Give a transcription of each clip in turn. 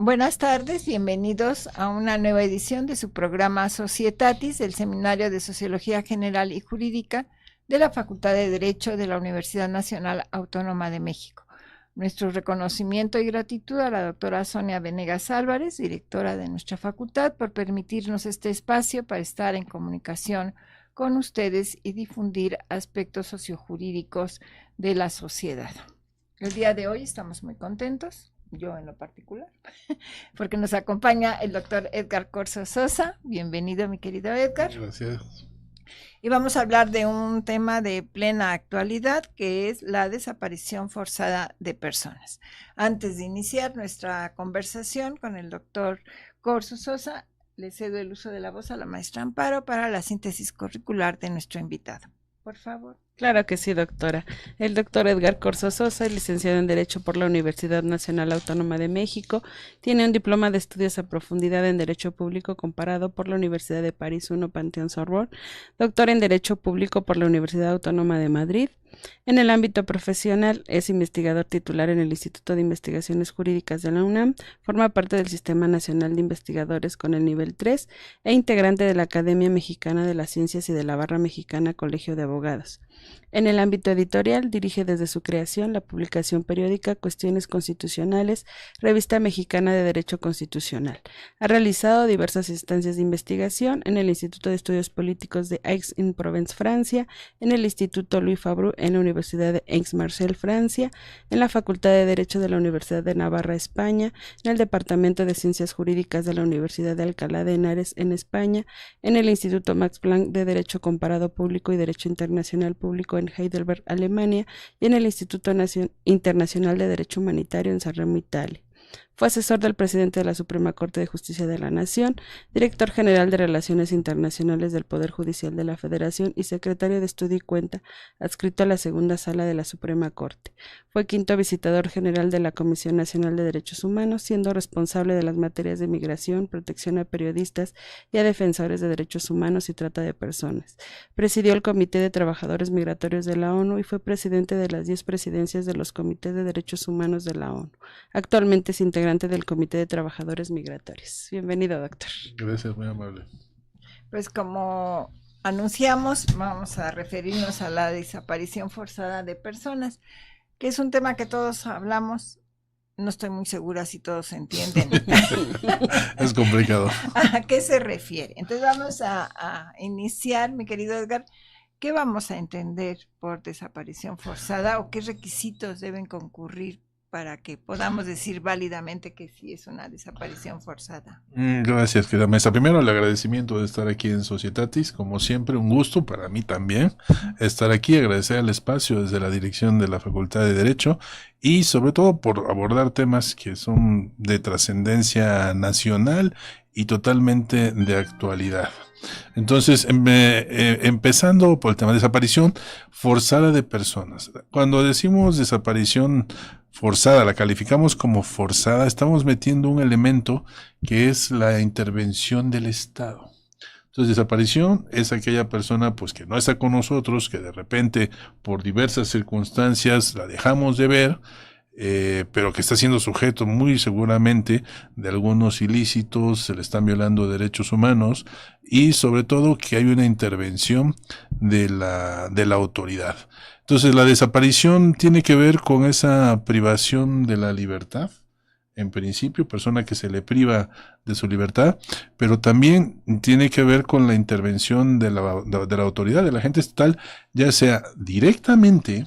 Buenas tardes, bienvenidos a una nueva edición de su programa Societatis, del Seminario de Sociología General y Jurídica de la Facultad de Derecho de la Universidad Nacional Autónoma de México. Nuestro reconocimiento y gratitud a la doctora Sonia Venegas Álvarez, directora de nuestra facultad, por permitirnos este espacio para estar en comunicación con ustedes y difundir aspectos sociojurídicos de la sociedad. El día de hoy estamos muy contentos, yo en lo particular, porque nos acompaña el doctor Edgar Corzo Sosa. Bienvenido, mi querido Edgar. Gracias. Y vamos a hablar de un tema de plena actualidad, que es la desaparición forzada de personas. Antes de iniciar nuestra conversación con el doctor Corzo Sosa, le cedo el uso de la voz a la maestra Amparo para la síntesis curricular de nuestro invitado. Por favor. Claro que sí, doctora. El doctor Edgar Corzo Sosa es licenciado en Derecho por la Universidad Nacional Autónoma de México. Tiene un diploma de estudios a profundidad en Derecho Público comparado por la Universidad de París I Panteón-Sorbonne. Doctor en Derecho Público por la Universidad Autónoma de Madrid. En el ámbito profesional es investigador titular en el Instituto de Investigaciones Jurídicas de la UNAM, forma parte del Sistema Nacional de Investigadores con el nivel 3 e integrante de la Academia Mexicana de las Ciencias y de la Barra Mexicana Colegio de Abogados. En el ámbito editorial dirige desde su creación la publicación periódica Cuestiones Constitucionales, Revista Mexicana de Derecho Constitucional. Ha realizado diversas instancias de investigación en el Instituto de Estudios Políticos de Aix-en-Provence, Francia, en el Instituto Louis Favre en la Universidad de Aix-Marseille, Francia, en la Facultad de Derecho de la Universidad de Navarra, España, en el Departamento de Ciencias Jurídicas de la Universidad de Alcalá de Henares, en España, en el Instituto Max Planck de Derecho Comparado Público y Derecho Internacional Público en Heidelberg, Alemania, y en el Instituto Internacional de Derecho Humanitario en San Remo, Italia. Fue asesor del presidente de la Suprema Corte de Justicia de la Nación, director general de Relaciones Internacionales del Poder Judicial de la Federación y secretario de Estudio y Cuenta, adscrito a la Segunda Sala de la Suprema Corte. Fue quinto visitador general de la Comisión Nacional de Derechos Humanos, siendo responsable de las materias de migración, protección a periodistas y a defensores de derechos humanos y trata de personas. Presidió el Comité de Trabajadores Migratorios de la ONU y fue presidente de las 10 presidencias de los Comités de Derechos Humanos de la ONU. Actualmente es integrante del Comité de Trabajadores Migratorios. Bienvenido, doctor. Gracias, muy amable. Pues como anunciamos, vamos a referirnos a la desaparición forzada de personas, que es un tema que todos hablamos. No estoy muy segura si todos entienden. Es complicado. ¿A qué se refiere? Entonces vamos a iniciar, mi querido Edgar. ¿Qué vamos a entender por desaparición forzada o qué requisitos deben concurrir para que podamos decir válidamente que sí es una desaparición forzada? Gracias, querida mesa. Primero, el agradecimiento de estar aquí en Societatis. Como siempre, un gusto para mí también estar aquí. Agradecer el espacio desde la dirección de la Facultad de Derecho y sobre todo por abordar temas que son de trascendencia nacional y totalmente de actualidad. Entonces, empezando por el tema de desaparición forzada de personas. Cuando decimos desaparición forzada, la calificamos como forzada, estamos metiendo un elemento que es la intervención del Estado. Entonces, desaparición es aquella persona pues que no está con nosotros, que de repente por diversas circunstancias la dejamos de ver, pero que está siendo sujeto muy seguramente de algunos ilícitos, se le están violando derechos humanos y sobre todo que hay una intervención de la autoridad. Entonces la desaparición tiene que ver con esa privación de la libertad, en principio, persona que se le priva de su libertad, pero también tiene que ver con la intervención de la autoridad, de la agente estatal, ya sea directamente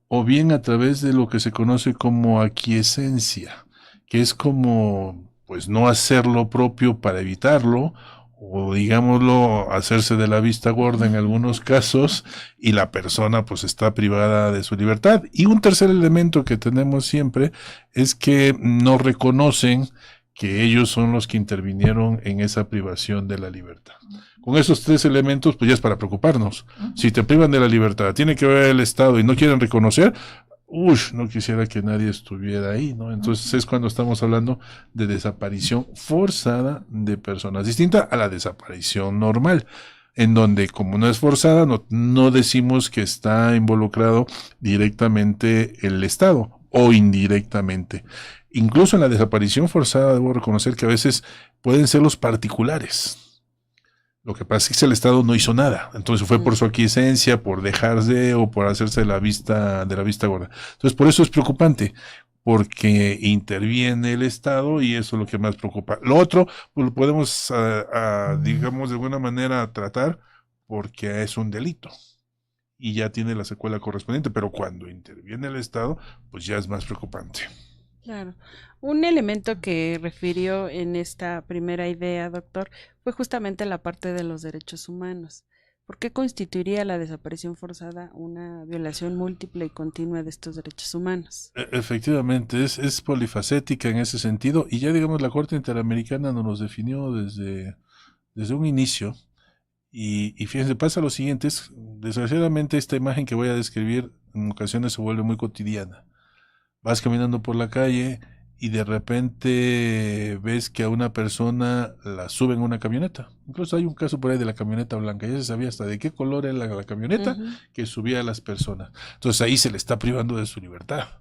o bien a través de lo que se conoce como aquiescencia, que es como pues no hacer lo propio para evitarlo, o digámoslo, hacerse de la vista gorda en algunos casos, y la persona pues está privada de su libertad. Y un tercer elemento que tenemos siempre es que no reconocen que ellos son los que intervinieron en esa privación de la libertad. Con esos tres elementos, pues ya es para preocuparnos. Si te privan de la libertad, tiene que ver el Estado y no quieren reconocer, no quisiera que nadie estuviera ahí, ¿no? Entonces es cuando estamos hablando de desaparición forzada de personas, distinta a la desaparición normal, en donde como no es forzada, no decimos que está involucrado directamente el Estado. o indirectamente. Incluso en la desaparición forzada debo reconocer que a veces pueden ser los particulares. Lo que pasa es que el Estado no hizo nada, entonces fue por su aquiescencia, por dejarse o por hacerse de la vista gorda. Entonces por eso es preocupante, porque interviene el Estado y eso es lo que más preocupa. Lo otro, pues lo podemos, digamos, de alguna manera tratar porque es un delito y ya tiene la secuela correspondiente, pero cuando interviene el Estado, pues ya es más preocupante. Claro. Un elemento que refirió en esta primera idea, doctor, fue justamente la parte de los derechos humanos. ¿Por qué constituiría la desaparición forzada una violación múltiple y continua de estos derechos humanos? Efectivamente, es polifacética en ese sentido, y ya digamos la Corte Interamericana nos los definió desde un inicio. Y fíjense, pasa lo siguiente, desgraciadamente esta imagen que voy a describir en ocasiones se vuelve muy cotidiana. Vas caminando por la calle y de repente ves que a una persona la suben a una camioneta. Incluso hay un caso por ahí de la camioneta blanca, ya se sabía hasta de qué color era la camioneta que subía a las personas. Entonces ahí se le está privando de su libertad.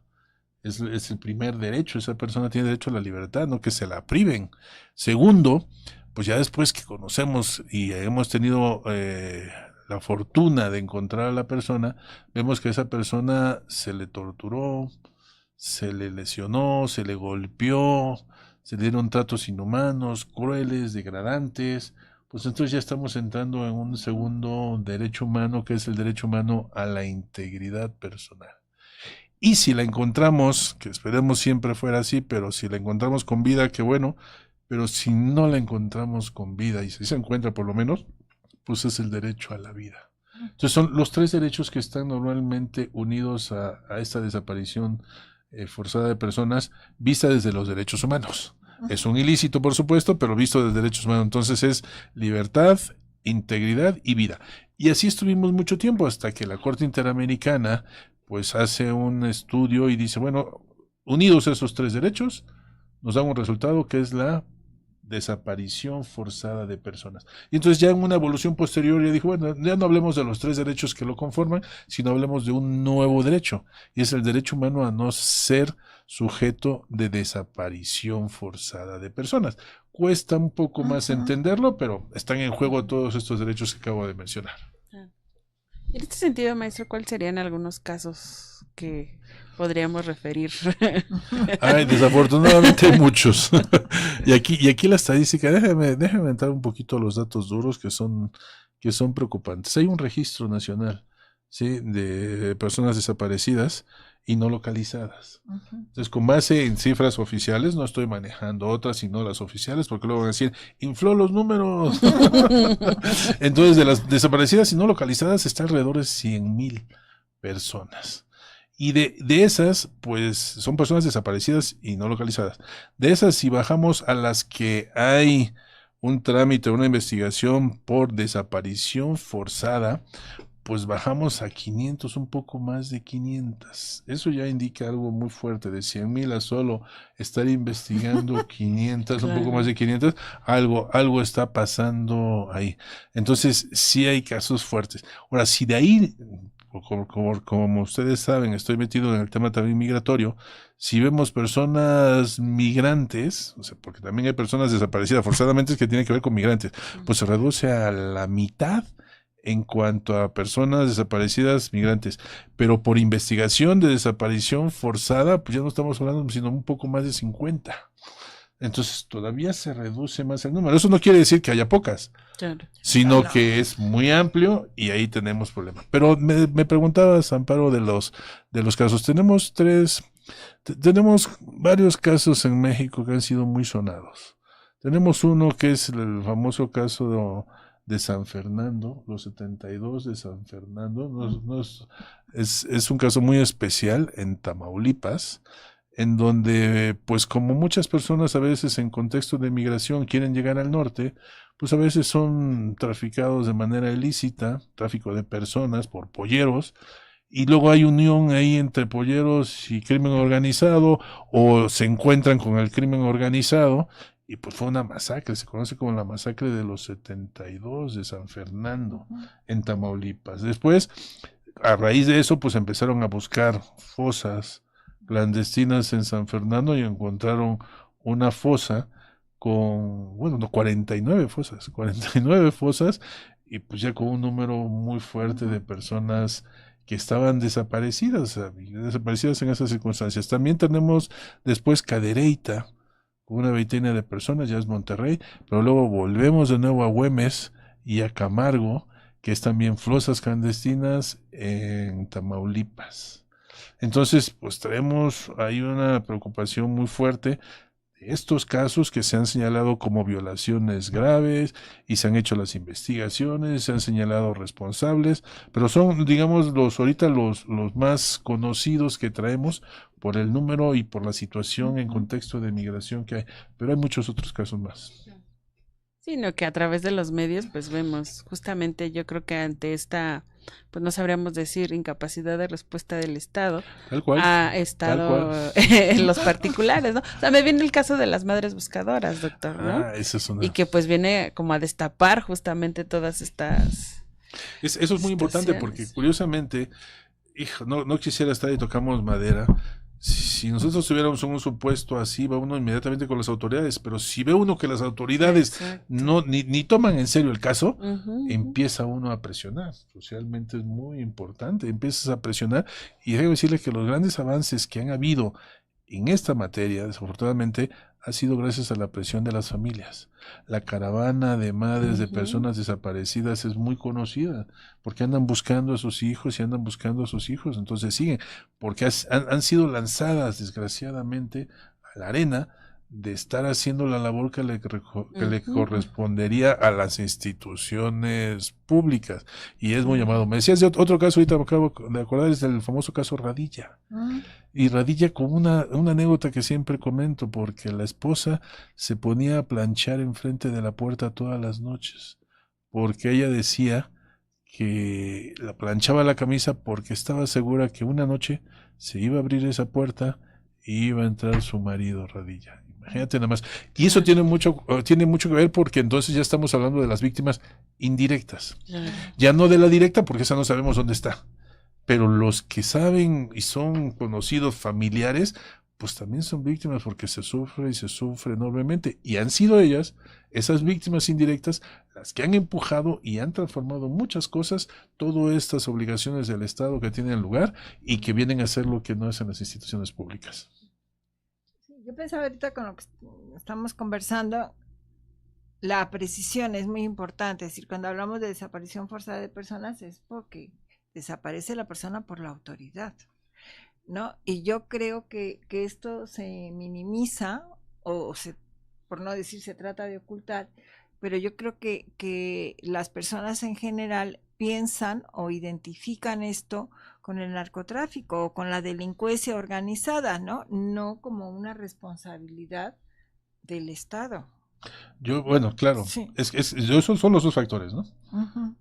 Es el primer derecho, esa persona tiene derecho a la libertad, no que se la priven. Segundo, pues ya después que conocemos y hemos tenido la fortuna de encontrar a la persona, vemos que a esa persona se le torturó, se le lesionó, se le golpeó, se le dieron tratos inhumanos, crueles, degradantes. Pues entonces ya estamos entrando en un segundo derecho humano, que es el derecho humano a la integridad personal. Y si la encontramos, que esperemos siempre fuera así, pero si la encontramos con vida, qué bueno, pero si no la encontramos con vida, y si se encuentra por lo menos, pues es el derecho a la vida. Entonces son los tres derechos que están normalmente unidos a esta desaparición forzada de personas, vista desde los derechos humanos. Es un ilícito, por supuesto, pero visto desde derechos humanos. Entonces es libertad, integridad y vida. Y así estuvimos mucho tiempo hasta que la Corte Interamericana pues hace un estudio y dice, bueno, unidos esos tres derechos, nos da un resultado que es la desaparición forzada de personas. Y entonces ya en una evolución posterior ya dijo, bueno, ya no hablemos de los tres derechos que lo conforman, sino hablemos de un nuevo derecho, y es el derecho humano a no ser sujeto de desaparición forzada de personas. Cuesta un poco más entenderlo, pero están en juego todos estos derechos que acabo de mencionar. En este sentido, maestro, ¿cuáles serían algunos casos que podríamos referir? Ay, desafortunadamente hay muchos. y aquí la estadística, déjame entrar un poquito a los datos duros que son preocupantes. Hay un registro nacional, ¿sí?, de personas desaparecidas y no localizadas. Entonces, con base en cifras oficiales, no estoy manejando otras, sino las oficiales, porque luego van a decir, infló los números. Entonces, de las desaparecidas y no localizadas, está alrededor de 100,000 personas. Y de esas, pues, son personas desaparecidas y no localizadas. De esas, si bajamos a las que hay un trámite, una investigación por desaparición forzada, pues bajamos a 500, un poco más de 500. Eso ya indica algo muy fuerte, de 100,000 a solo estar investigando 500, claro, un poco más de 500, algo está pasando ahí. Entonces, sí hay casos fuertes. Ahora, si de ahí, como ustedes saben, estoy metido en el tema también migratorio, si vemos personas migrantes, o sea, porque también hay personas desaparecidas forzadamente que tienen que ver con migrantes, pues se reduce a la mitad en cuanto a personas desaparecidas migrantes, pero por investigación de desaparición forzada, pues ya no estamos hablando sino un poco más de 50. Entonces todavía se reduce más el número. Eso no quiere decir que haya pocas, claro, sino que es muy amplio y ahí tenemos problemas. Pero me preguntabas, Amparo, de los casos. Tenemos varios casos en México que han sido muy sonados. Tenemos uno que es el famoso caso de San Fernando, los 72 de San Fernando. Es un caso muy especial en Tamaulipas, en donde, pues como muchas personas a veces en contexto de migración quieren llegar al norte, pues a veces son traficados de manera ilícita, tráfico de personas por polleros, y luego hay unión ahí entre polleros y crimen organizado, o se encuentran con el crimen organizado, y pues fue una masacre, se conoce como la masacre de los 72 de San Fernando, en Tamaulipas. Después, a raíz de eso, pues empezaron a buscar fosas clandestinas en San Fernando y encontraron una fosa con, bueno, no, 49 fosas, y pues ya con un número muy fuerte de personas que estaban desaparecidas en esas circunstancias. También tenemos después Cadereyta, con una veintena de personas, ya es Monterrey, pero luego volvemos de nuevo a Güemes y a Camargo, que es también fosas clandestinas en Tamaulipas. Entonces, pues traemos ahí una preocupación muy fuerte de estos casos que se han señalado como violaciones graves y se han hecho las investigaciones, se han señalado responsables, pero son, digamos, los más conocidos que traemos por el número y por la situación en contexto de migración que hay, pero hay muchos otros casos más. Sino que a través de los medios, pues vemos, justamente yo creo que ante esta, pues no sabríamos decir, incapacidad de respuesta del Estado, Tal cual, ha tal cual. estado en los particulares, ¿no? O sea, me viene el caso de las madres buscadoras, doctor, ¿no? Eso es Y que pues viene como a destapar justamente todas estas eso es muy importante porque curiosamente, hijo, no quisiera estar y tocamos madera. Si nosotros tuviéramos un supuesto así, va uno inmediatamente con las autoridades, pero si ve uno que las autoridades ni toman en serio el caso, empieza uno a presionar. Socialmente es muy importante, empiezas a presionar, y debo decirle que los grandes avances que han habido en esta materia, desafortunadamente, ha sido gracias a la presión de las familias. La caravana de madres de personas desaparecidas es muy conocida, porque andan buscando a sus hijos y andan buscando a sus hijos, entonces siguen, porque han sido lanzadas, desgraciadamente, a la arena de estar haciendo la labor que le correspondería a las instituciones públicas, y es muy llamado. Me decías de otro caso, ahorita me acabo de acordar, es del famoso caso Radilla. Y Radilla, con una anécdota que siempre comento, porque la esposa se ponía a planchar enfrente de la puerta todas las noches, porque ella decía que la planchaba la camisa porque estaba segura que una noche se iba a abrir esa puerta y iba a entrar su marido, Radilla. Imagínate nada más. Y eso tiene mucho que ver, porque entonces ya estamos hablando de las víctimas indirectas. Ya no de la directa, porque esa no sabemos dónde está. Pero los que saben y son conocidos familiares, pues también son víctimas, porque se sufre y se sufre enormemente. Y han sido ellas, esas víctimas indirectas, las que han empujado y han transformado muchas cosas, todas estas obligaciones del Estado que tienen lugar y que vienen a hacer lo que no hacen las instituciones públicas. Yo pensaba ahorita con lo que estamos conversando, la precisión es muy importante. Es decir, cuando hablamos de desaparición forzada de personas es porque desaparece la persona por la autoridad, ¿no? Y yo creo que esto se minimiza, por no decir se trata de ocultar, pero yo creo que las personas en general piensan o identifican esto con el narcotráfico o con la delincuencia organizada, ¿no? No como una responsabilidad del Estado. Bueno, claro, sí. Esos son los dos factores, ¿no?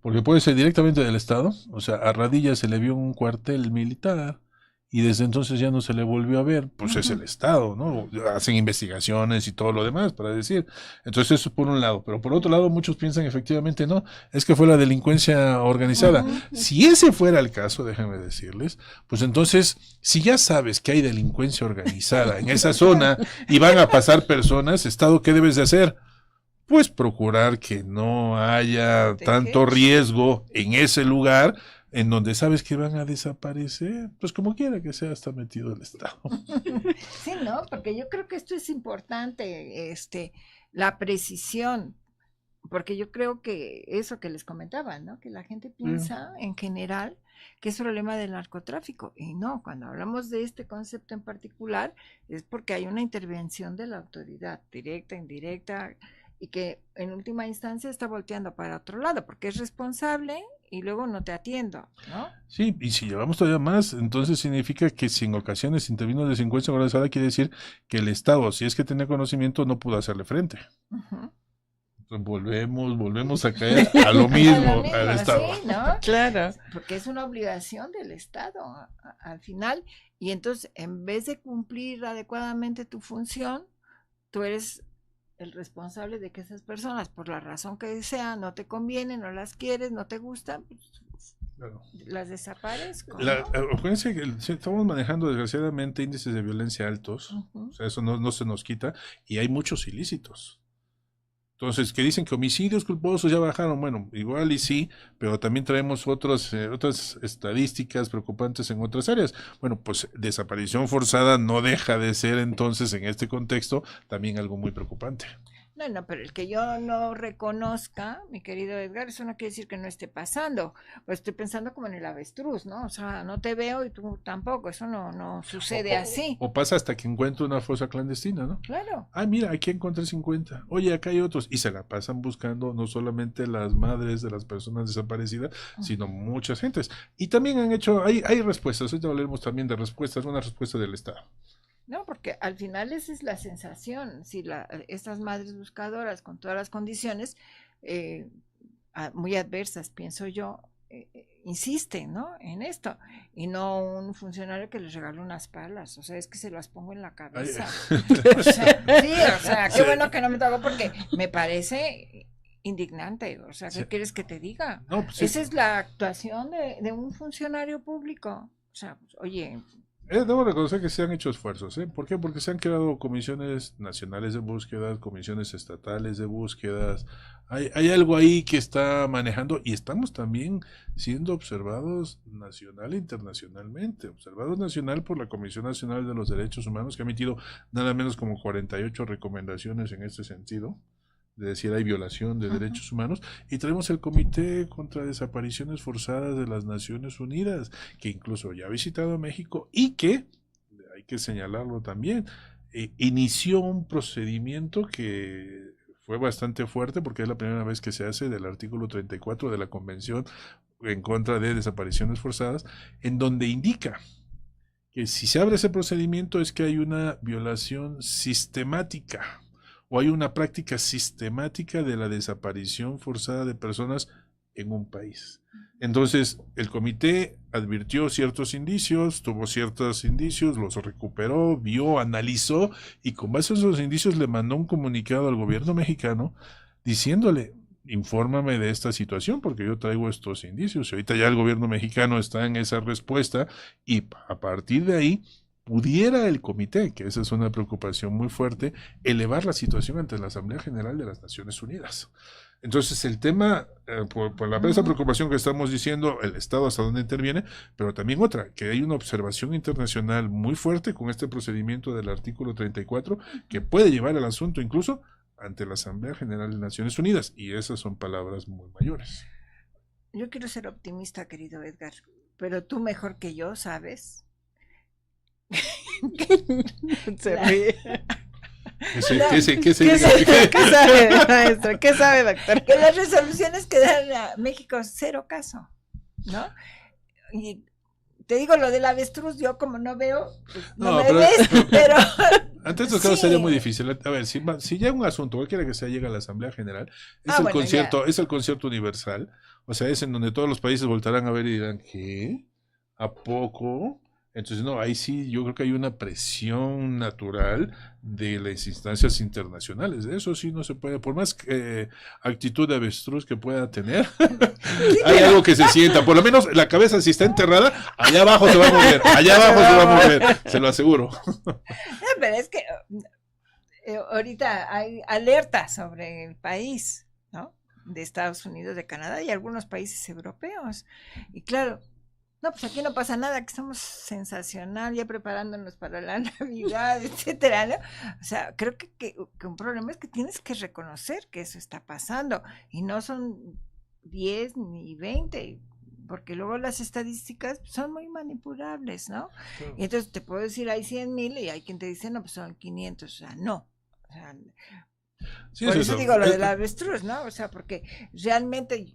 Porque puede ser directamente del Estado, o sea, a Radilla se le vio un cuartel militar y desde entonces ya no se le volvió a ver, pues es el Estado, ¿no? Hacen investigaciones y todo lo demás, para decir. Entonces eso por un lado, pero por otro lado muchos piensan efectivamente, no, es que fue la delincuencia organizada. Si ese fuera el caso, déjenme decirles, pues entonces, si ya sabes que hay delincuencia organizada en esa zona y van a pasar personas, Estado, ¿qué debes de hacer? Pues procurar que no haya tanto riesgo en ese lugar en donde sabes que van a desaparecer, pues como quiera que sea, está metido el Estado. Sí, ¿no? Porque yo creo que esto es importante, la precisión, porque yo creo que eso que les comentaba, ¿no? Que la gente piensa en general que es problema del narcotráfico, y no, cuando hablamos de este concepto en particular es porque hay una intervención de la autoridad, directa, indirecta, y que en última instancia está volteando para otro lado, porque es responsable y luego no te atiendo, ¿no? Sí, y si llevamos todavía más, entonces significa que si en ocasiones intervino la delincuencia organizada, quiere decir que el Estado, si es que tenía conocimiento, no pudo hacerle frente. Entonces volvemos a caer a lo mismo, al Estado. Sí, ¿no? Claro. Porque es una obligación del Estado al final, y entonces en vez de cumplir adecuadamente tu función, tú eres el responsable de que esas personas, por la razón que sea, no te conviene, no las quieres, no te gustan, pues, Claro. las desaparezco. Acuérdense que estamos manejando desgraciadamente índices de violencia altos, o sea, eso no se nos quita, y hay muchos ilícitos. Entonces, que dicen que homicidios culposos ya bajaron, bueno, igual y sí, pero también traemos otras estadísticas preocupantes en otras áreas. Bueno, pues desaparición forzada no deja de ser entonces en este contexto también algo muy preocupante. No, pero el que yo no reconozca, mi querido Edgar, eso no quiere decir que no esté pasando. Pues estoy pensando como en el avestruz, ¿no? O sea, no te veo y tú tampoco, eso no sucede así. O pasa hasta que encuentro una fosa clandestina, ¿no? Claro. Ah, mira, aquí encontré 50. Oye, acá hay otros. Y se la pasan buscando no solamente las madres de las personas desaparecidas, sino muchas gentes. Y también han hecho, hay respuestas, ahorita hablaremos también de respuestas, una respuesta del Estado. No, porque al final esa es la sensación, si estas madres buscadoras con todas las condiciones muy adversas, pienso yo, insisten, ¿no? En esto, y no un funcionario que les regale unas palas, o sea, es que se las pongo en la cabeza. O sea, qué bueno que no me tocó porque me parece indignante, o sea, ¿qué quieres que te diga? No, pues esa es la actuación de un funcionario público, o sea, pues, oye... Debo reconocer que se han hecho esfuerzos, ¿eh? ¿Por qué? Porque se han creado comisiones nacionales de búsquedas, comisiones estatales de búsquedas. Hay algo ahí que está manejando y estamos también siendo observados nacional e internacionalmente. Observados nacional por la Comisión Nacional de los Derechos Humanos, que ha emitido nada menos como 48 recomendaciones en este sentido, de decir hay violación de derechos humanos, y tenemos el Comité contra Desapariciones Forzadas de las Naciones Unidas, que incluso ya ha visitado México y que, hay que señalarlo también, inició un procedimiento que fue bastante fuerte porque es la primera vez que se hace del artículo 34 de la Convención en contra de desapariciones forzadas, en donde indica que si se abre ese procedimiento es que hay una violación sistemática o hay una práctica sistemática de la desaparición forzada de personas en un país. Entonces, el comité advirtió ciertos indicios, tuvo ciertos indicios, los recuperó, vio, analizó, y con base a esos indicios le mandó un comunicado al gobierno mexicano diciéndole, infórmame de esta situación porque yo traigo estos indicios. Y ahorita ya el gobierno mexicano está en esa respuesta y a partir de ahí pudiera el comité, que esa es una preocupación muy fuerte, elevar la situación ante la Asamblea General de las Naciones Unidas. Entonces el tema, por esa preocupación que estamos diciendo, el Estado hasta dónde interviene, pero también otra, que hay una observación internacional muy fuerte con este procedimiento del artículo 34, que puede llevar el asunto incluso ante la Asamblea General de Naciones Unidas, y esas son palabras muy mayores. Yo quiero ser optimista, querido Edgar, pero tú mejor que yo sabes. Se ríe. ¿Qué sabe, maestro? ¿Qué sabe, doctor? Que las resoluciones que dan a México cero caso, ¿no? Y te digo lo del avestruz, yo como no veo, pues no me ves, pero ante estos casos sería muy difícil. A ver, si llega un asunto, cualquiera que sea, llega a la Asamblea General, es el concierto universal, o sea, es en donde todos los países voltarán a ver y dirán, ¿qué? ¿A poco? Entonces, no, ahí sí yo creo que hay una presión natural de las instancias internacionales. Eso sí no se puede, por más actitud de avestruz que pueda tener, hay algo que se sienta, por lo menos la cabeza si está enterrada, allá abajo se va a mover, se lo aseguro. Pero es que ahorita hay alertas sobre el país, ¿no? De Estados Unidos, de Canadá y algunos países europeos. Y claro, no, pues aquí no pasa nada, que estamos sensacional, ya preparándonos para la Navidad, etcétera, ¿no? O sea, creo que un problema es que tienes que reconocer que eso está pasando, y no son 10 ni 20, porque luego las estadísticas son muy manipulables, ¿no? Sí. Y entonces te puedo decir, hay 100,000 y hay quien te dice, no, pues son 500, o sea, no. O sea, sí, por eso digo lo del avestruz, ¿no? O sea, porque realmente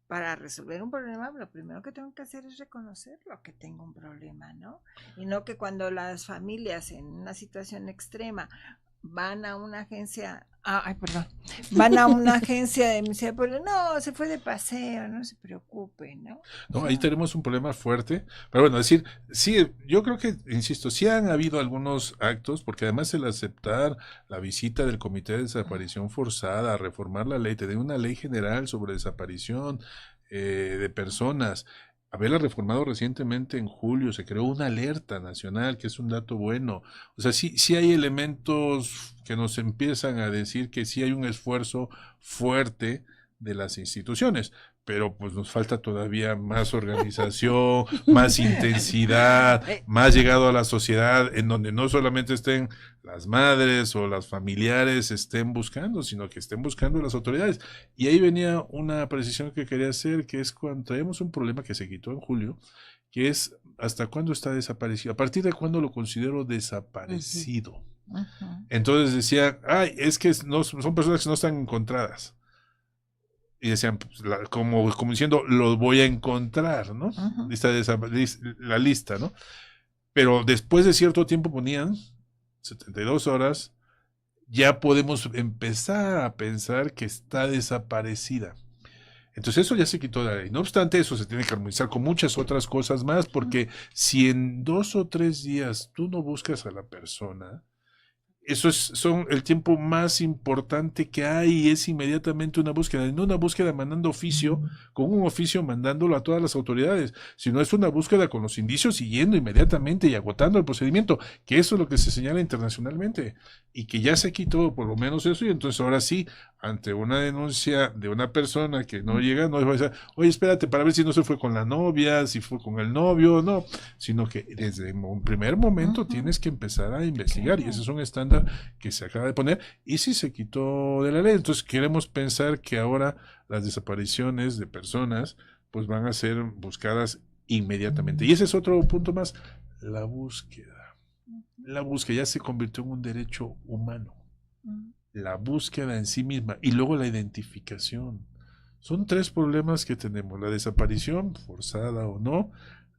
para resolver un problema, lo primero que tengo que hacer es reconocerlo, que tengo un problema, ¿no? Y no que cuando las familias en una situación extrema van a una agencia, van a una agencia de misericordia, no, se fue de paseo, no se preocupe, ¿no? No, ahí tenemos un problema fuerte, pero bueno, decir, sí, yo creo que, insisto, sí han habido algunos actos, porque además el aceptar la visita del Comité de Desaparición Forzada, a reformar la ley, tener una ley general sobre desaparición, de personas. Haberla reformado recientemente en julio, se creó una alerta nacional, que es un dato bueno. O sea, sí hay elementos que nos empiezan a decir que sí hay un esfuerzo fuerte de las instituciones, pero pues nos falta todavía más organización, más intensidad, más llegado a la sociedad, en donde no solamente estén las madres o las familiares estén buscando, sino que estén buscando las autoridades. Y ahí venía una precisión que quería hacer, que es cuando traemos un problema que se quitó en julio, que es hasta cuándo está desaparecido, a partir de cuándo lo considero desaparecido. Entonces decía, ay, es que no, son personas que no están encontradas. Y decían, pues, como diciendo, los voy a encontrar, ¿no? La lista, ¿no? Pero después de cierto tiempo ponían 72 horas, ya podemos empezar a pensar que está desaparecida. Entonces eso ya se quitó de la ley. No obstante, eso se tiene que armonizar con muchas otras cosas más, porque si en 2 o 3 días tú no buscas a la persona, eso son el tiempo más importante que hay, y es inmediatamente una búsqueda, no una búsqueda mandando oficio, con un oficio mandándolo a todas las autoridades, sino es una búsqueda con los indicios siguiendo inmediatamente y agotando el procedimiento, que eso es lo que se señala internacionalmente, y que ya se quitó por lo menos eso, y entonces ahora sí, ante una denuncia de una persona que no llega, no va a decir, oye, espérate, para ver si no se fue con la novia, si fue con el novio, no, sino que desde un primer momento tienes que empezar a investigar, y ese es un estándar que se acaba de poner, y sí se quitó de la ley. Entonces queremos pensar que ahora las desapariciones de personas pues van a ser buscadas inmediatamente. Y ese es otro punto más, la búsqueda. La búsqueda ya se convirtió en un derecho humano. La búsqueda en sí misma y luego la identificación. Son 3 problemas que tenemos: la desaparición, forzada o no,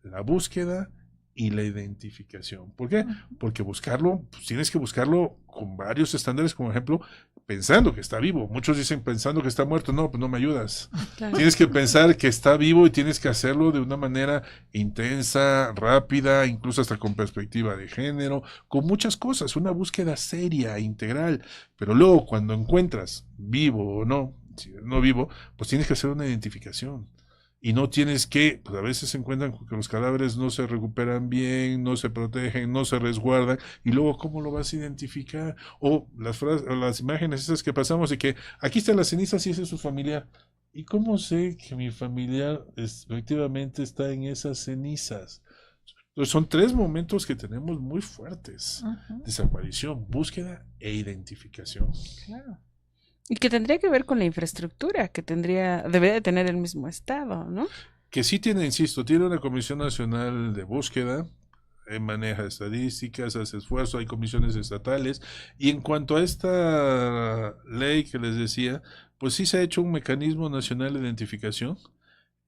la búsqueda y la identificación. ¿Por qué? Porque buscarlo, pues tienes que buscarlo con varios estándares, como ejemplo, pensando que está vivo. Muchos dicen pensando que está muerto. No, pues no me ayudas. Claro. Tienes que pensar que está vivo y tienes que hacerlo de una manera intensa, rápida, incluso hasta con perspectiva de género, con muchas cosas, una búsqueda seria, integral. Pero luego cuando encuentras vivo o no, si no vivo, pues tienes que hacer una identificación. Y no tienes que, pues a veces se encuentran que los cadáveres no se recuperan bien, no se protegen, no se resguardan, y luego ¿cómo lo vas a identificar? O las imágenes esas que pasamos de que aquí están las cenizas y ese es su familiar. ¿Y cómo sé que mi familiar efectivamente está en esas cenizas? Entonces son 3 momentos que tenemos muy fuertes: desaparición, búsqueda e identificación. Claro. Y que tendría que ver con la infraestructura, que debería de tener el mismo estado, ¿no? Que sí tiene, insisto, tiene una Comisión Nacional de Búsqueda, maneja estadísticas, hace esfuerzo, hay comisiones estatales, y en cuanto a esta ley que les decía, pues sí se ha hecho un mecanismo nacional de identificación,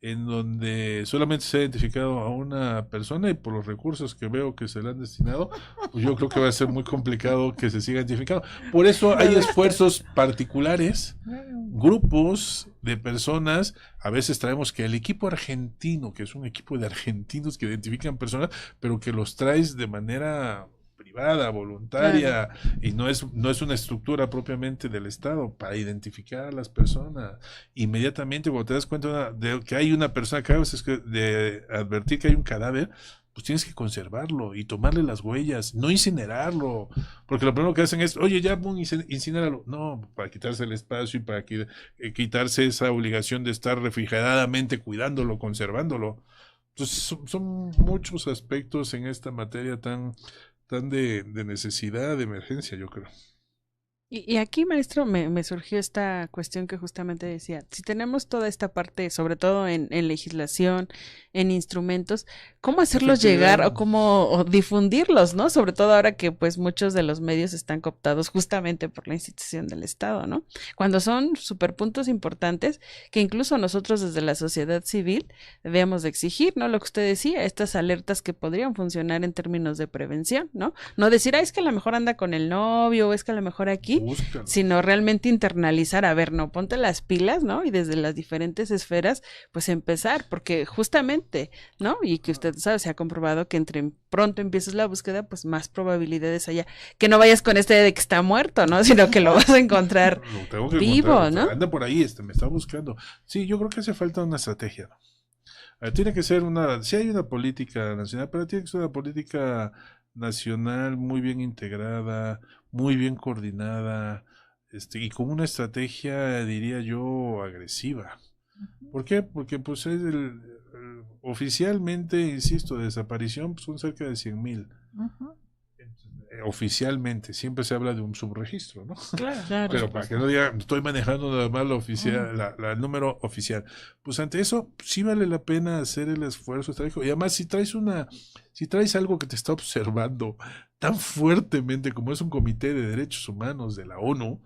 en donde solamente se ha identificado a una persona, y por los recursos que veo que se le han destinado, pues yo creo que va a ser muy complicado que se siga identificando. Por eso hay esfuerzos particulares, grupos de personas. A veces traemos que el equipo argentino, que es un equipo de argentinos que identifican personas, pero que los traes de manera privada, voluntaria, y no es una estructura propiamente del Estado para identificar a las personas. Inmediatamente cuando te das cuenta de que hay una persona, cada vez de advertir que hay un cadáver, pues tienes que conservarlo y tomarle las huellas, no incinerarlo, porque lo primero que hacen es, oye, ya incinéralo. No, para quitarse el espacio y para quitarse esa obligación de estar refrigeradamente cuidándolo, conservándolo. Entonces son muchos aspectos en esta materia tan de necesidad, de emergencia, yo creo. Y aquí, maestro, me surgió esta cuestión que justamente decía, si tenemos toda esta parte, sobre todo en legislación, en instrumentos, ¿cómo hacerlos llegar o cómo difundirlos, ¿no? Sobre todo ahora que pues muchos de los medios están cooptados justamente por la institución del Estado, ¿no? Cuando son superpuntos importantes que incluso nosotros desde la sociedad civil debemos de exigir, ¿no? Lo que usted decía, estas alertas que podrían funcionar en términos de prevención, ¿no? No decir, es que a lo mejor anda con el novio o es que a lo mejor aquí, Búscalo. sino realmente internalizar, a ver, no, ponte las pilas, ¿no? Y desde las diferentes esferas, pues empezar, porque justamente, ¿no? Y que usted sabe, se ha comprobado que entre pronto empieces la búsqueda, pues más probabilidades haya, que no vayas con este de que está muerto, ¿no? Sino que lo vas a encontrar Lo tengo que vivo, encontrar, ¿no? anda por ahí, me está buscando. Sí, yo creo que hace falta una estrategia, ¿no? Tiene que ser sí hay una política nacional, pero tiene que ser una política nacional muy bien integrada, muy bien coordinada, y con una estrategia, diría yo, agresiva. ¿Por qué? Porque pues es oficialmente, insisto, de desaparición pues, son cerca de 100,000. Oficialmente, siempre se habla de un subregistro, ¿no? Claro. Pero para que no digan, estoy manejando nada más la oficial, el número oficial. Pues ante eso, sí vale la pena hacer el esfuerzo estratégico. Y además, si traes algo que te está observando tan fuertemente como es un comité de derechos humanos de la ONU,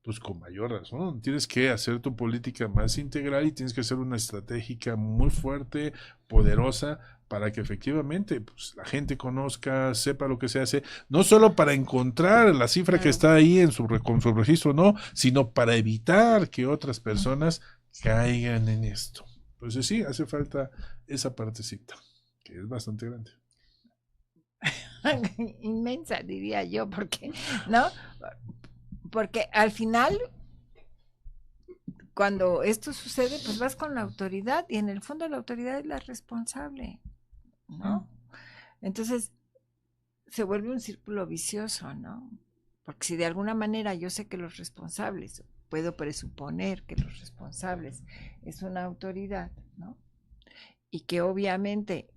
pues con mayor razón, tienes que hacer tu política más integral y tienes que hacer una estratégica muy fuerte, poderosa, para que efectivamente pues, la gente conozca, sepa lo que se hace, no solo para encontrar la cifra que está ahí con su registro, no, sino para evitar que otras personas caigan en esto. Entonces sí, hace falta esa partecita, que es bastante grande. Inmensa, diría yo, porque, ¿no? Porque al final, cuando esto sucede, pues vas con la autoridad y en el fondo la autoridad es la responsable, ¿no? Entonces se vuelve un círculo vicioso, ¿no? Porque si de alguna manera yo sé que los responsables, puedo presuponer que los responsables es una autoridad, ¿no? Y que obviamente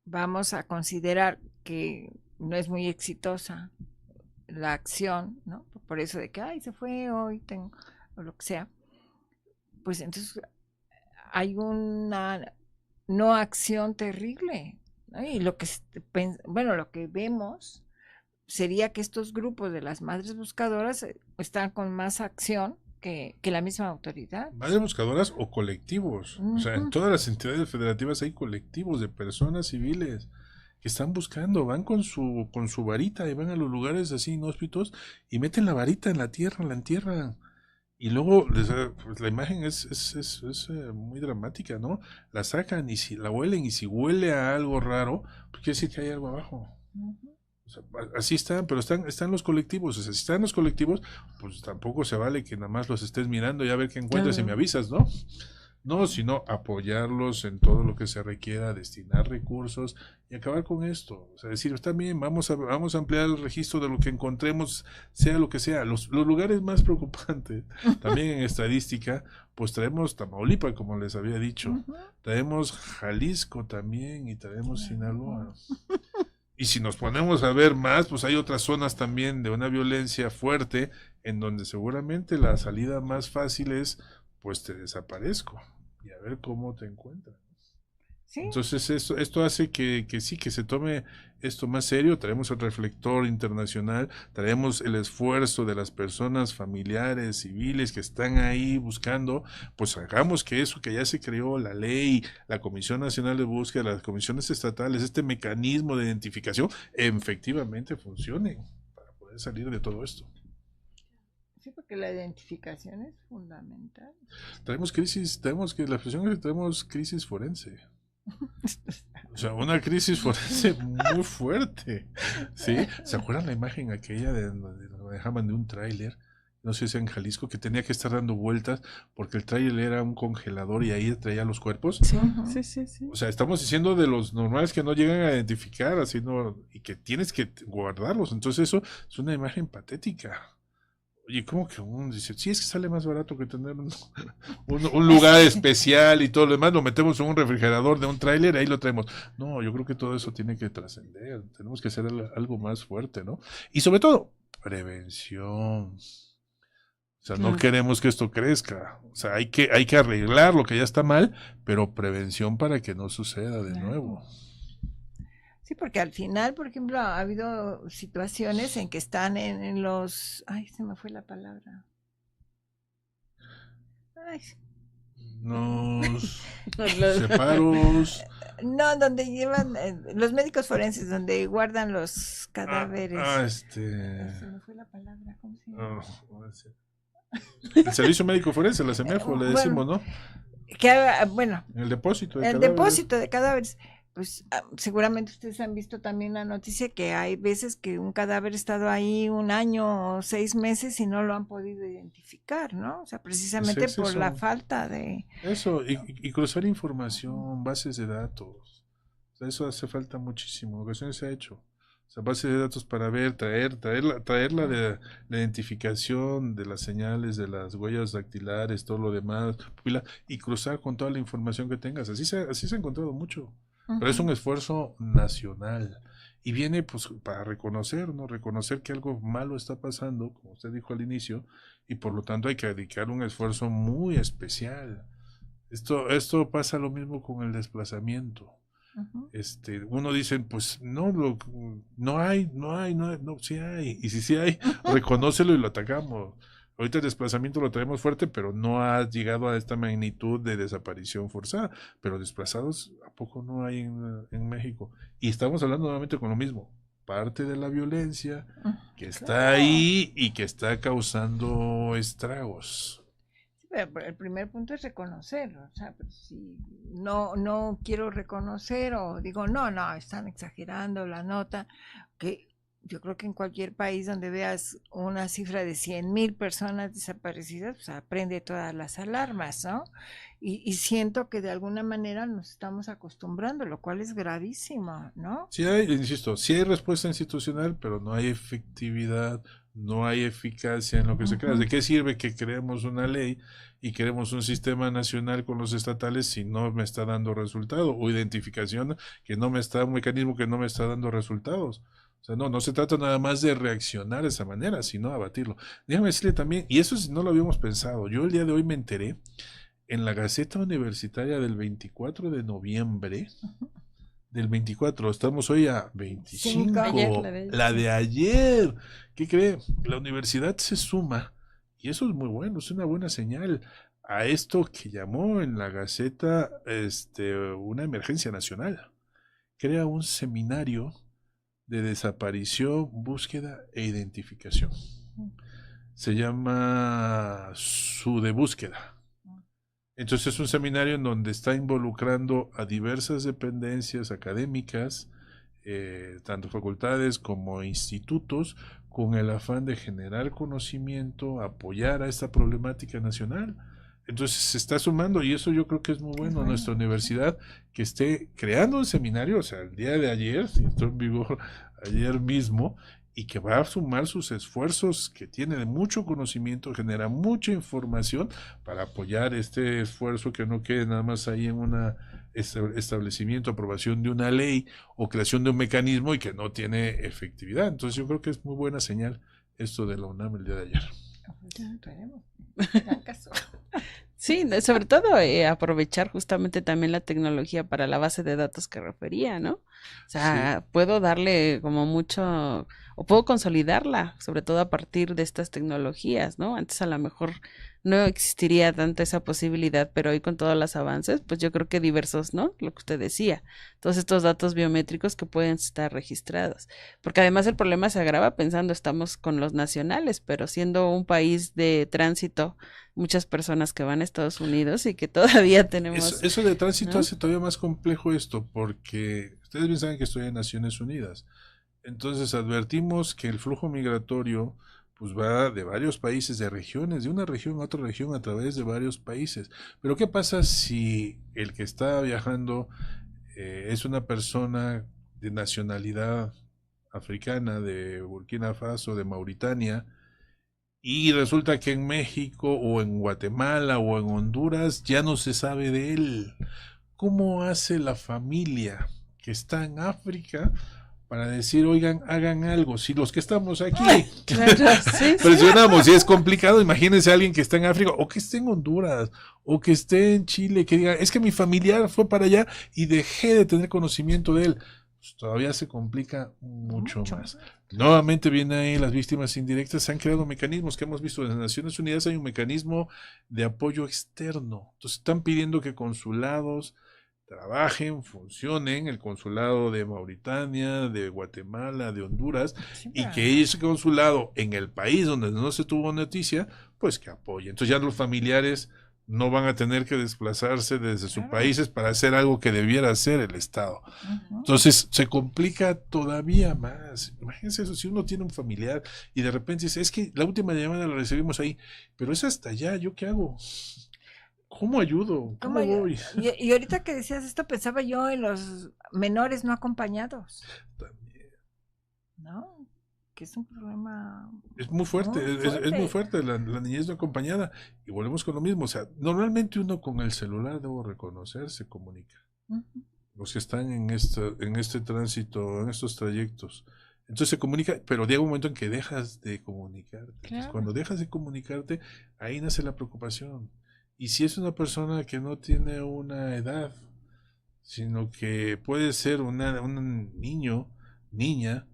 vamos a considerar que no es muy exitosa la acción, ¿no? Por eso de que, ay, se fue hoy, o lo que sea, pues entonces hay una no acción terrible, ¿no? Y lo que, lo que vemos sería que estos grupos de las madres buscadoras están con más acción que la misma autoridad. Madres buscadoras o colectivos. O sea, en todas las entidades federativas hay colectivos de personas civiles que están buscando, van con su varita y van a los lugares así inhóspitos y meten la varita en la tierra, la entierran. Y luego pues, la imagen es muy dramática, ¿no? La sacan y si la huelen y si huele a algo raro, pues quiere decir que hay algo abajo. O sea, así están, pero están los colectivos. O sea, si están los colectivos, pues tampoco se vale que nada más los estés mirando y a ver qué encuentras y me avisas, ¿no? No, sino apoyarlos en todo lo que se requiera, destinar recursos y acabar con esto. O sea, decir, está bien, vamos a ampliar el registro de lo que encontremos, sea lo que sea. Los lugares más preocupantes, también en estadística, pues traemos Tamaulipas, como les había dicho, traemos Jalisco también y traemos Sinaloa. Y si nos ponemos a ver más, pues hay otras zonas también de una violencia fuerte, en donde seguramente la salida más fácil es pues te desaparezco y a ver cómo te encuentran. ¿Sí? Entonces esto hace que sí, que se tome esto más serio, traemos el reflector internacional, traemos el esfuerzo de las personas familiares, civiles que están ahí buscando, pues hagamos que eso que ya se creó, la ley, la Comisión Nacional de Búsqueda, las comisiones estatales, este mecanismo de identificación, efectivamente funcionen para poder salir de todo esto. Sí, porque la identificación es fundamental. Tenemos la expresión es que tenemos crisis forense. O sea, una crisis forense muy fuerte. ¿Sí? ¿Se acuerdan la imagen aquella de donde lo dejaban de un tráiler? No sé si en Jalisco, que tenía que estar dando vueltas porque el tráiler era un congelador y ahí traía los cuerpos. Sí. O sea, estamos diciendo de los normales que no llegan a identificar, así y que tienes que guardarlos. Entonces eso es una imagen patética. Oye, ¿cómo que uno dice? Sí, es que sale más barato que tener un lugar especial y todo lo demás, lo metemos en un refrigerador de un tráiler, ahí lo traemos. No, yo creo que todo eso tiene que trascender, tenemos que hacer algo más fuerte, ¿no? Y sobre todo, prevención. O sea, no queremos que esto crezca. O sea, hay que arreglar lo que ya está mal, pero prevención para que no suceda de nuevo. Sí, porque al final, por ejemplo, ha habido situaciones en que están en los... Ay, se me fue la palabra. Ay. Los separos, No, donde llevan los médicos forenses, donde guardan los cadáveres. Se me fue la palabra, ¿cómo se llama? El Servicio Médico Forense, la SEMEFO, le decimos, ¿no? Bueno, el depósito de el cadáveres. depósito de cadáveres. Pues seguramente ustedes han visto también la noticia que hay veces que un cadáver ha estado ahí 1 año o 6 meses y no lo han podido identificar, ¿no? O sea, precisamente por la falta de... Eso, y cruzar información, bases de datos. O sea, eso hace falta muchísimo. En ocasiones se ha hecho. O sea, bases de datos para ver, traer la identificación de las señales, de las huellas dactilares, todo lo demás, y cruzar con toda la información que tengas. Así se ha encontrado mucho. Pero es un esfuerzo nacional y viene pues para reconocer, ¿no? Reconocer que algo malo está pasando, como usted dijo al inicio, y por lo tanto hay que dedicar un esfuerzo muy especial. Esto pasa lo mismo con el desplazamiento. Uno dice, pues no hay, sí hay, y si sí hay, reconócelo y lo atacamos. Ahorita el desplazamiento lo traemos fuerte, pero no ha llegado a esta magnitud de desaparición forzada. Pero desplazados, ¿a poco no hay en México? Y estamos hablando nuevamente con lo mismo. Parte de la violencia que está ahí y que está causando estragos. Pero el primer punto es reconocerlo. O sea, pues, si no quiero reconocer o digo, no, están exagerando la nota, que... Yo creo que en cualquier país donde veas una cifra de 100,000 personas desaparecidas, pues prende todas las alarmas, ¿no? Y siento que de alguna manera nos estamos acostumbrando, lo cual es gravísimo, ¿no? Sí sí hay respuesta institucional, pero no hay efectividad, no hay eficacia en lo que se crea. ¿De qué sirve que creemos una ley y queremos un sistema nacional con los estatales si no me está dando resultado? O identificación un mecanismo que no me está dando resultados. O sea, no se trata nada más de reaccionar de esa manera, sino abatirlo. Déjame decirle también, y eso no lo habíamos pensado, yo el día de hoy me enteré en la Gaceta Universitaria del 24 de noviembre, del 24, estamos hoy a 25, la de ayer. ¿Qué cree? La universidad se suma, y eso es muy bueno, es una buena señal, a esto que llamó en la Gaceta una emergencia nacional. Crea un seminario de desaparición, búsqueda e identificación. Se llama de Búsqueda. Entonces es un seminario en donde está involucrando a diversas dependencias académicas, tanto facultades como institutos, con el afán de generar conocimiento, apoyar a esta problemática nacional. Entonces se está sumando, y eso yo creo que es muy bueno, nuestra universidad que esté creando un seminario, o sea, el día de ayer, si entró en vigor ayer mismo, y que va a sumar sus esfuerzos, que tiene de mucho conocimiento, genera mucha información para apoyar este esfuerzo, que no quede nada más ahí en un establecimiento, aprobación de una ley o creación de un mecanismo y que no tiene efectividad. Entonces yo creo que es muy buena señal esto de la UNAM el día de ayer. Sí, sobre todo aprovechar justamente también la tecnología para la base de datos que refería, ¿no? O sea, puedo darle como mucho, o puedo consolidarla, sobre todo a partir de estas tecnologías, ¿no? Antes a lo mejor no existiría tanto esa posibilidad, pero hoy con todos los avances, pues yo creo que diversos, ¿no? Lo que usted decía, todos estos datos biométricos que pueden estar registrados, porque además el problema se agrava pensando, estamos con los nacionales, pero siendo un país de tránsito, muchas personas que van a Estados Unidos y que todavía tenemos... Eso de tránsito, ¿no?, hace todavía más complejo esto, porque ustedes bien saben que estoy en Naciones Unidas, entonces advertimos que el flujo migratorio pues va de varios países, de regiones, de una región a otra región a través de varios países. Pero ¿qué pasa si el que está viajando es una persona de nacionalidad africana, de Burkina Faso, de Mauritania, y resulta que en México o en Guatemala o en Honduras ya no se sabe de él? ¿Cómo hace la familia que está en África para decir, oigan, hagan algo? Si los que estamos aquí presionamos, y es complicado, imagínense a alguien que está en África, o que esté en Honduras, o que esté en Chile, que diga, es que mi familiar fue para allá y dejé de tener conocimiento de él. Pues todavía se complica mucho más. Nuevamente viene ahí las víctimas indirectas. Se han creado mecanismos que hemos visto en las Naciones Unidas. Hay un mecanismo de apoyo externo. Entonces están pidiendo que consulados, trabajen, funcionen, el consulado de Mauritania, de Guatemala, de Honduras, Sí, y pero- que ese consulado en el país donde no se tuvo noticia, pues que apoye. Entonces ya los familiares no van a tener que desplazarse desde sus Claro. países para hacer algo que debiera hacer el Estado. Ujú. Entonces se complica todavía más. Imagínense eso, si uno tiene un familiar y de repente dice, es que la última llamada la recibimos ahí, pero es hasta allá, ¿yo qué hago? ¿Cómo ayudo? ¿Cómo ¿Cómo yo- voy? y ahorita que decías esto, pensaba yo en los menores no acompañados, ¿no? Que es un problema Es muy fuerte, muy es muy fuerte. fuerte la niñez no acompañada. Y volvemos con lo mismo. O sea, normalmente uno con el celular, debo reconocer, se comunica. Ujú. Los que están en este tránsito, en estos trayectos. Entonces se comunica, pero llega un momento en que dejas de comunicarte. Entonces, Claro. cuando dejas de comunicarte, ahí nace la preocupación. Y si es una persona que no tiene una edad, sino que puede ser un niño, niña,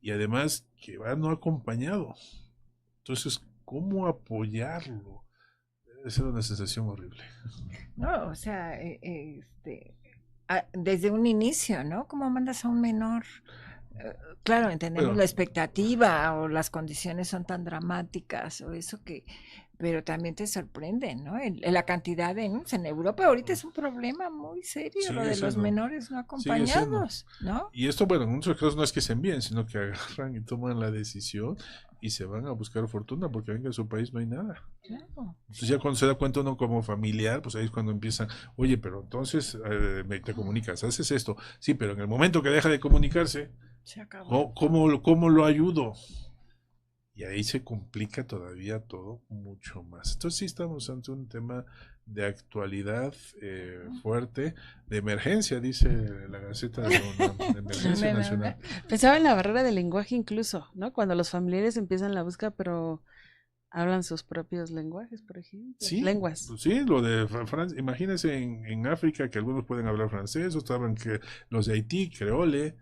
y además que va no acompañado. Entonces, ¿cómo apoyarlo? Debe ser una sensación horrible. No, o sea, desde un inicio, ¿no? ¿Cómo mandas a un menor? Claro, entendemos Bueno, la expectativa o las condiciones son tan dramáticas o eso que, pero también te sorprende, ¿no? La cantidad de niños en Europa ahorita es un problema muy serio, lo sigue de los siendo, menores no sigue siendo. acompañados, ¿no? Y esto, bueno, en muchos casos no es que se envíen, sino que agarran y toman la decisión y se van a buscar fortuna porque ven que en su país no hay nada. Claro. Entonces ya cuando se da cuenta uno como familiar, pues ahí es cuando empiezan, oye, pero entonces te comunicas, haces esto. Sí, pero en el momento que deja de comunicarse, Se acabó. ¿cómo lo ayudo? Y ahí se complica todavía todo mucho más. Entonces sí estamos ante un tema de actualidad fuerte, de emergencia, dice la Gaceta de la UNAM, de emergencia nacional. Pensaba en la barrera del lenguaje incluso, ¿no? Cuando los familiares empiezan la búsqueda, pero hablan sus propios lenguajes, por ejemplo. Sí, Lenguas. pues sí, lo de Francia, imagínense en África que algunos pueden hablar francés, otros hablan que los de Haití, creole.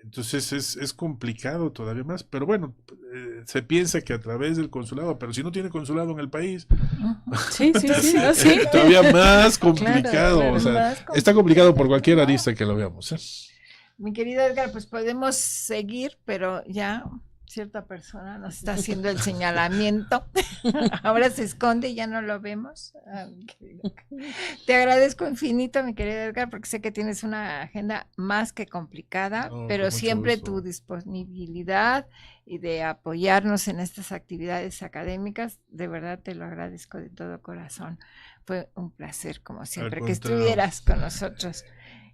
Entonces es complicado todavía más, pero bueno, se piensa que a través del consulado, pero si no tiene consulado en el país, Ujú. Sí, sí, sí, ¿no? Sí. todavía más complicado, claro. o sea, Más está complicado por complejo, cualquier ¿no? arista que lo veamos. Mi querido Edgar, pues podemos seguir, pero ya cierta persona nos está haciendo el señalamiento. Ahora se esconde y ya no lo vemos. Ah, mi querido. Te agradezco infinito, mi querido Edgar, porque sé que tienes una agenda más que complicada, No, pero con mucho siempre gusto. tu disponibilidad y de apoyarnos en estas actividades académicas, de verdad te lo agradezco de todo corazón. Fue un placer, como siempre, que contrario. estuvieras con nosotros.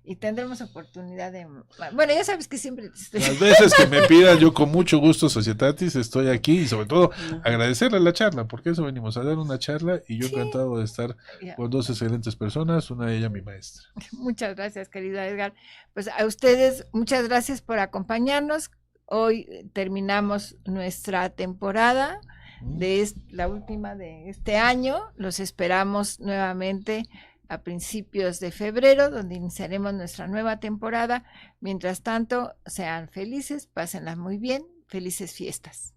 Y tendremos oportunidad de... Bueno, ya sabes que siempre te estoy... Las veces que me pidan, yo con mucho gusto, Societatis, estoy aquí y sobre todo agradecerle la charla, porque eso venimos a dar una charla y yo Sí. encantado de estar Ya. con dos excelentes personas, una de ellas mi maestra. Muchas gracias, querido Edgar. Pues a ustedes, muchas gracias por acompañarnos. Hoy terminamos nuestra temporada la última de este año. Los esperamos nuevamente a principios de febrero, donde iniciaremos nuestra nueva temporada. Mientras tanto, sean felices, pásenlas muy bien, felices fiestas.